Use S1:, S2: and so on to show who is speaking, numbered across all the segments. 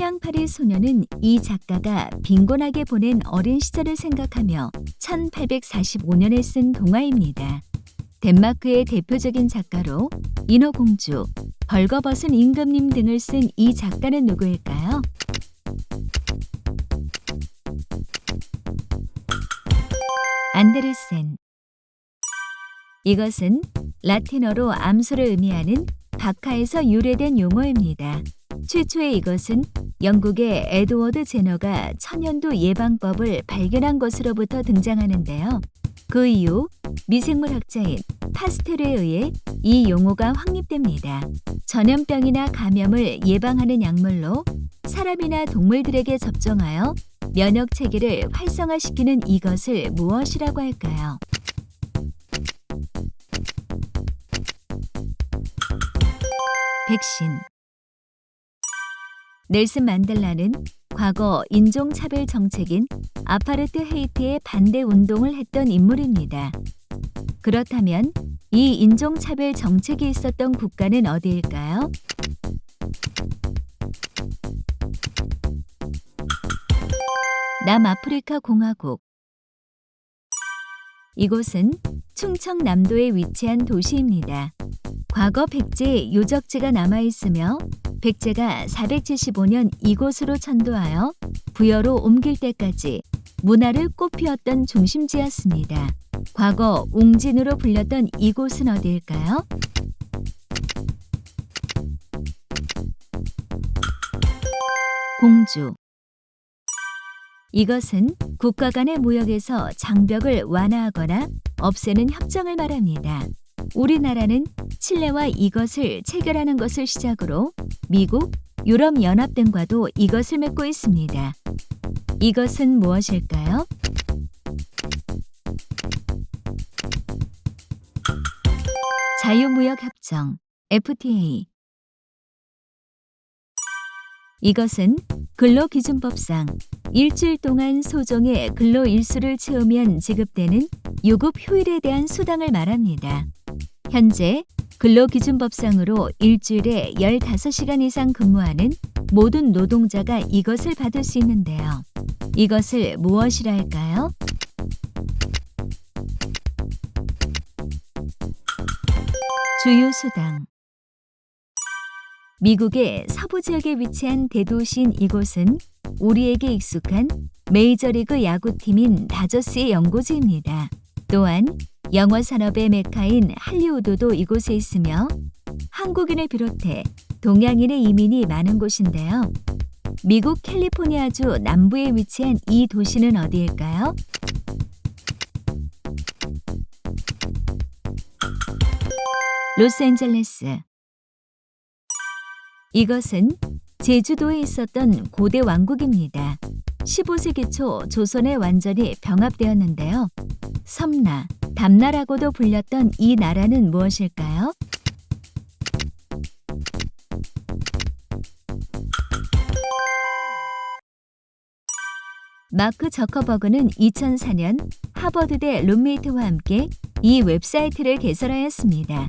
S1: 태양파리 소녀는 이 작가가 빈곤하게 보낸 어린 시절을 생각하며 1845년에 쓴 동화입니다. 덴마크의 대표적인 작가로 인어공주, 벌거벗은 임금님 등을 쓴 이 작가는 누구일까요? 안데르센. 이것은 라틴어로 암소를 의미하는 박하에서 유래된 용어입니다. 최초에 이것은 영국의 에드워드 제너가 천연두 예방법을 발견한 것으로부터 등장하는데요. 그 이후 미생물 학자인 파스테르에 의해 이 용어가 확립됩니다. 전염병이나 감염을 예방하는 약물로 사람이나 동물들에게 접종하여 면역 체계를 활성화시키는 이것을 무엇이라고 할까요? 백신. 넬슨 만델라는 과거 인종차별 정책인 아파르트헤이트의 반대 운동을 했던 인물입니다. 그렇다면 이 인종차별 정책이 있었던 국가는 어디일까요? 남아프리카 공화국. 이곳은 충청남도에 위치한 도시입니다. 과거 백제 유적지가 남아있으며 백제가 475년 이곳으로 천도하여 부여로 옮길 때까지 문화를 꽃피웠던 중심지였습니다. 과거 웅진으로 불렸던 이곳은 어디일까요? 공주. 이것은 국가 간의 무역에서 장벽을 완화하거나 없애는 협정을 말합니다. 우리나라는 칠레와 이것을 체결하는 것을 시작으로 미국, 유럽연합 등과도 이것을 맺고 있습니다. 이것은 무엇일까요? 자유무역협정 FTA. 이것은 근로기준법상 일주일 동안 소정의 근로일수를 채우면 지급되는 유급 휴일에 대한 수당을 말합니다. 현재 근로기준법상으로 일주일에 15시간 이상 근무하는 모든 노동자가 이것을 받을 수 있는데요. 이것을 무엇이라 할까요? 주유수당. 미국의 서부 지역에 위치한 대도시인 이곳은 우리에게 익숙한 메이저리그 야구팀인 다저스의 연고지입니다. 또한 영화 산업의 메카인 할리우드도 이곳에 있으며 한국인을 비롯해 동양인의 이민이 많은 곳인데요. 미국 캘리포니아주 남부에 위치한 이 도시는 어디일까요? 로스앤젤레스. 이것은 제주도에 있었던 고대 왕국입니다. 15세기 초 조선에 완전히 병합되었는데요. 섬나, 담나라고도 불렸던 이 나라는 무엇일까요? 마크 저커버그는 2004년 하버드대 룸메이트와 함께 이 웹사이트를 개설하였습니다.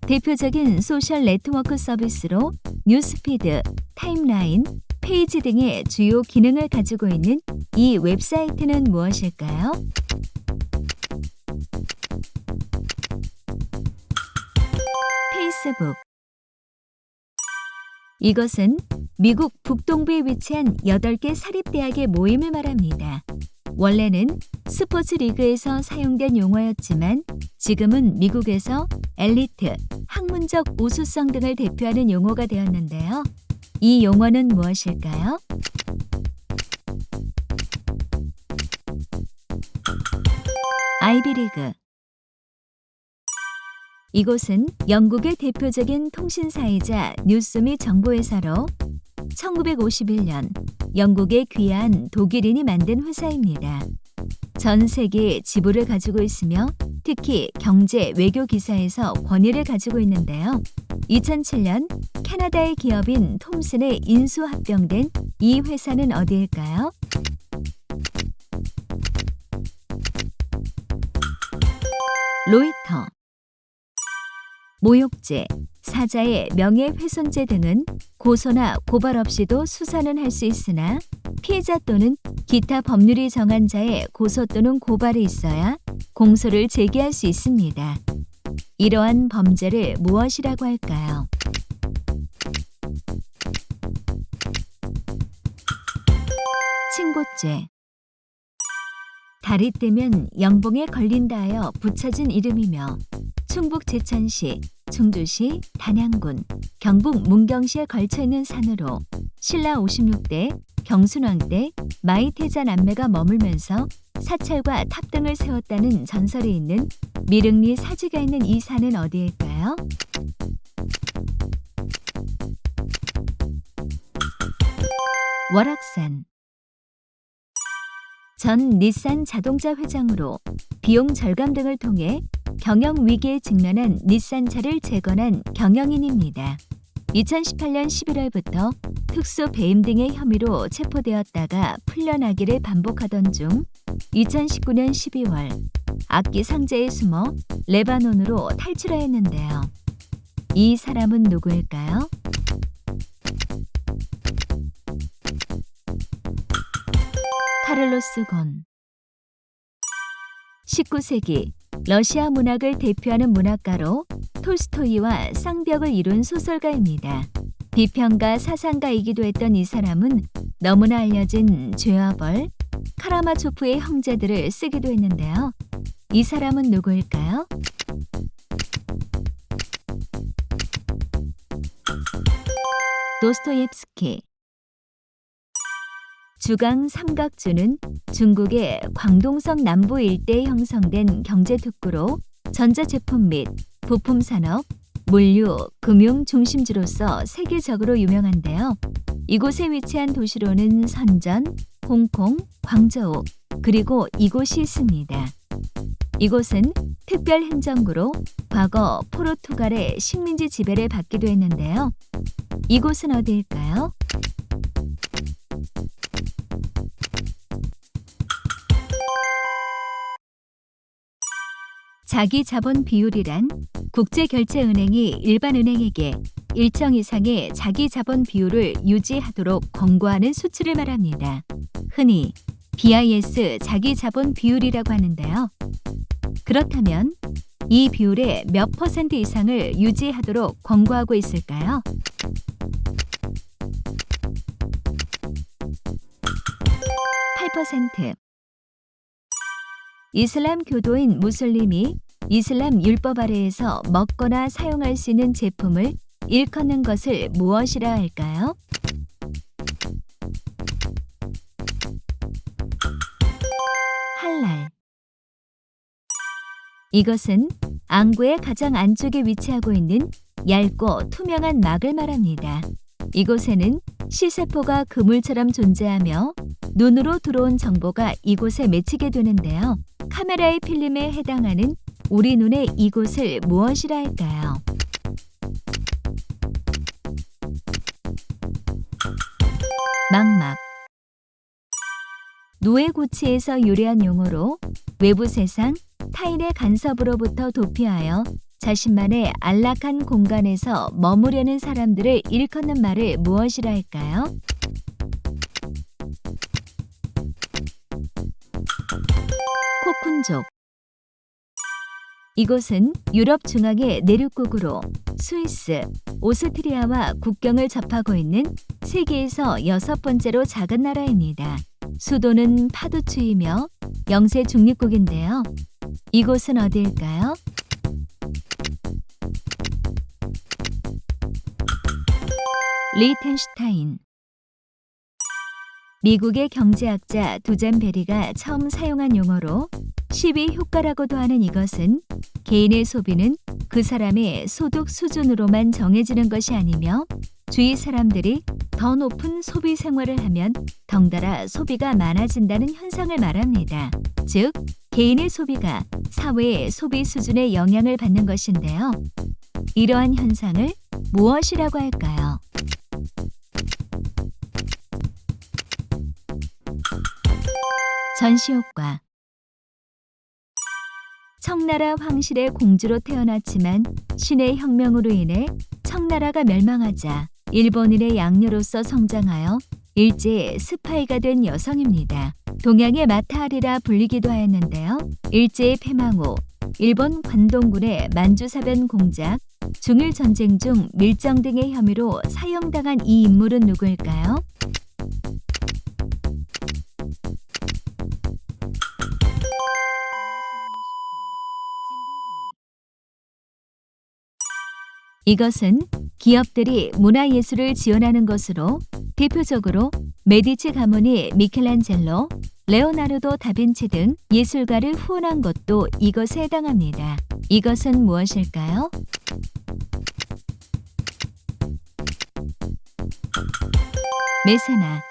S1: 대표적인 소셜 네트워크 서비스로 뉴스피드, 타임라인, 페이지 등의 주요 기능을 가지고 있는 이 웹사이트는 무엇일까요? 페이스북. 이것은 미국 북동부에 위치한 8개 사립대학의 모임을 말합니다. 원래는 스포츠 리그에서 사용된 용어였지만 지금은 미국에서 엘리트, 학문적 우수성 등을 대표하는 용어가 되었는데요. 이 용어는 무엇일까요? 아이비리그. 이곳은 영국의 대표적인 통신사이자 뉴스 및 정보회사로 1951년 영국에 귀화한 독일인이 만든 회사입니다. 전 세계에 지부를 가지고 있으며 특히 경제, 외교 기사에서 권위를 가지고 있는데요. 2007년 캐나다의 기업인 톰슨에 인수합병된 이 회사는 어디일까요? 로이터. 모욕죄, 사자의 명예훼손죄 등은 고소나 고발 없이도 수사는 할 수 있으나 피해자 또는 기타 법률이 정한 자의 고소 또는 고발이 있어야 공소를 제기할 수 있습니다. 이러한 범죄를 무엇이라고 할까요? 친고죄. 달이 뜨면 영봉에 걸린다 하여 붙여진 이름이며 충북 제천시, 충주시, 단양군, 경북 문경시에 걸쳐있는 산으로 신라 56대, 경순왕 때 마이태자 남매가 머물면서 사찰과 탑 등을 세웠다는 전설이 있는 미륵리 사지가 있는 이 산은 어디일까요? 월악산. 전 닛산 자동차 회장으로 비용 절감 등을 통해 경영 위기에 직면한 닛산차를 재건한 경영인입니다. 2018년 11월부터 특수 배임 등의 혐의로 체포되었다가 풀려나기를 반복하던 중 2019년 12월 악기 상자에 숨어 레바논으로 탈출하였는데요. 이 사람은 누구일까요? 카를로스 곤. 19세기 러시아 문학을 대표하는 문학가로 톨스토이와 쌍벽을 이룬 소설가입니다. 비평가 사상가이기도 했던 이 사람은 너무나 알려진 죄와 벌, 카라마초프의 형제들을 쓰기도 했는데요. 이 사람은 누구일까요? 도스토옙스키. 주강 삼각주는 중국의 광동성 남부 일대에 형성된 경제특구로 전자제품 및 부품 산업, 물류, 금융 중심지로서 세계적으로 유명한데요. 이곳에 위치한 도시로는 선전, 홍콩, 광저우, 그리고 이곳이 있습니다. 이곳은 특별 행정구로 과거 포르투갈의 식민지 지배를 받기도 했는데요. 이곳은 어디일까요? 자기 자본 비율이란 국제결제은행이 일반은행에게 일정 이상의 자기 자본 비율을 유지하도록 권고하는 수치를 말합니다. 흔히 BIS 자기 자본 비율이라고 하는데요. 그렇다면 이 비율의 몇 퍼센트 이상을 유지하도록 권고하고 있을까요? 8%. 이슬람 교도인 무슬림이 이슬람 율법 아래에서 먹거나 사용할 수 있는 제품을 일컫는 것을 무엇이라 할까요? 할랄. 이것은 안구의 가장 안쪽에 위치하고 있는 얇고 투명한 막을 말합니다. 이곳에는 시세포가 그물처럼 존재하며 눈으로 들어온 정보가 이곳에 맺히게 되는데요. 카메라의 필름에 해당하는 우리 눈의 이곳을 무엇이라 할까요? 망막. 노예고치에서 유래한 용어로 외부 세상, 타인의 간섭으로부터 도피하여 자신만의 안락한 공간에서 머무려는 사람들을 일컫는 말을 무엇이라 할까요? 코쿤족. 이곳은 유럽 중앙의 내륙국으로 스위스, 오스트리아와 국경을 접하고 있는 세계에서 6번째로 작은 나라입니다. 수도는 파두추이며 영세 중립국인데요. 이곳은 어디일까요? 리텐슈타인. 미국의 경제학자 두잔 베리가 처음 사용한 용어로 시비 효과라고도 하는 이것은 개인의 소비는 그 사람의 소득 수준으로만 정해지는 것이 아니며 주위 사람들이 더 높은 소비 생활을 하면 덩달아 소비가 많아진다는 현상을 말합니다. 즉, 개인의 소비가 사회의 소비 수준에 영향을 받는 것인데요. 이러한 현상을 무엇이라고 할까요? 전시효과. 청나라 황실의 공주로 태어났지만 신의 혁명으로 인해 청나라가 멸망하자 일본인의 양녀로서 성장하여 일제의 스파이가 된 여성입니다. 동양의 마타하리라 불리기도 하였는데요. 일제의 패망 후 일본 관동군의 만주사변 공작, 중일전쟁 중 밀정 등의 혐의로 사형당한 이 인물은 누구일까요? 이것은 기업들이 문화예술을 지원하는 것으로 대표적으로 메디치 가문이 미켈란젤로, 레오나르도 다빈치 등 예술가를 후원한 것도 이것에 해당합니다. 이것은 무엇일까요? 메세나.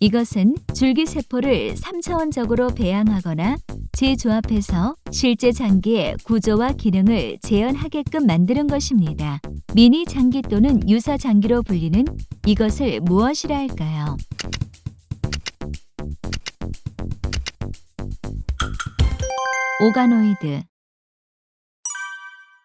S1: 이것은 줄기세포를 3차원적으로 배양하거나 재조합해서 실제 장기의 구조와 기능을 재현하게끔 만드는 것입니다. 미니 장기 또는 유사 장기로 불리는 이것을 무엇이라 할까요? 오가노이드.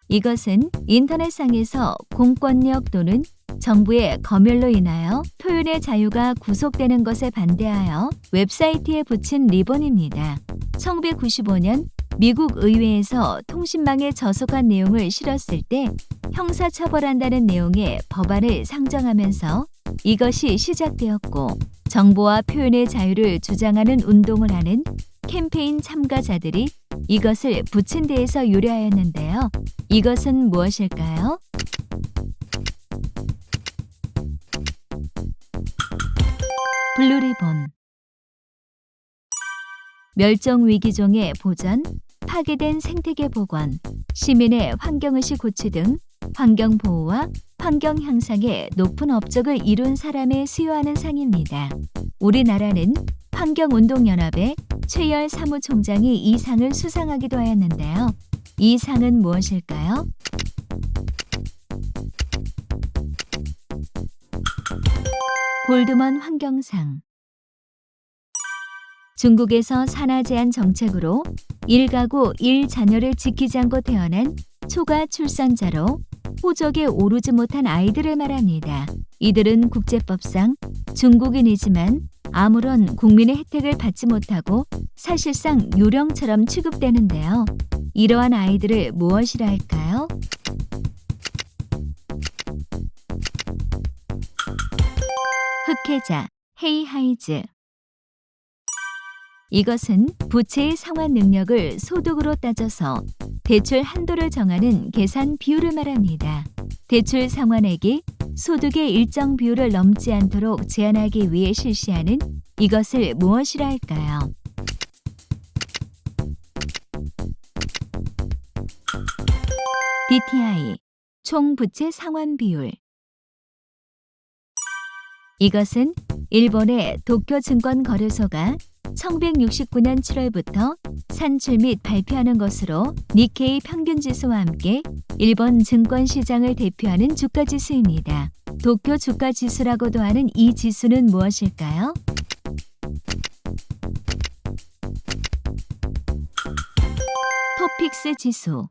S1: 이것은 인터넷상에서 공권력 또는 정부의 검열로 인하여 표현의 자유가 구속되는 것에 반대하여 웹사이트에 붙인 리본입니다. 1995년 미국 의회에서 통신망에 저속한 내용을 실었을 때 형사처벌한다는 내용의 법안을 상정하면서 이것이 시작되었고, 정보와 표현의 자유를 주장하는 운동을 하는 캠페인 참가자들이 이것을 붙인 데에서 유래하였는데요. 이것은 무엇일까요? 블루리본. 멸종위기종의 보전, 파괴된 생태계 복원, 시민의 환경의식 고취 등 환경보호와 환경 향상에 높은 업적을 이룬 사람에 수여하는 상입니다. 우리나라는 환경운동연합의 최열 사무총장이 이 상을 수상하기도 하였는데요. 이 상은 무엇일까요? 골드먼 환경상. 중국에서 산하 제한 정책으로 1가구 1자녀를 지키지 않고 태어난 초가 출산자로 호적에 오르지 못한 아이들을 말합니다. 이들은 국제법상 중국인이지만 아무런 국민의 혜택을 받지 못하고 사실상 유령처럼 취급되는데요. 이러한 아이들을 무엇이라 할까요? 흑해자, 헤이하이즈. 이것은 부채의 상환 능력을 소득으로 따져서 대출 한도를 정하는 계산 비율을 말합니다. 대출 상환액이 소득의 일정 비율을 넘지 않도록 제한하기 위해 실시하는 이것을 무엇이라 할까요? DTI, 총 부채 상환 비율. 이것은 일본의 도쿄증권거래소가 1969년 7월부터 산출 및 발표하는 것으로 니케이 평균지수와 함께 일본 증권시장을 대표하는 주가지수입니다. 도쿄 주가지수라고도 하는 이 지수는 무엇일까요? 토픽스 지수.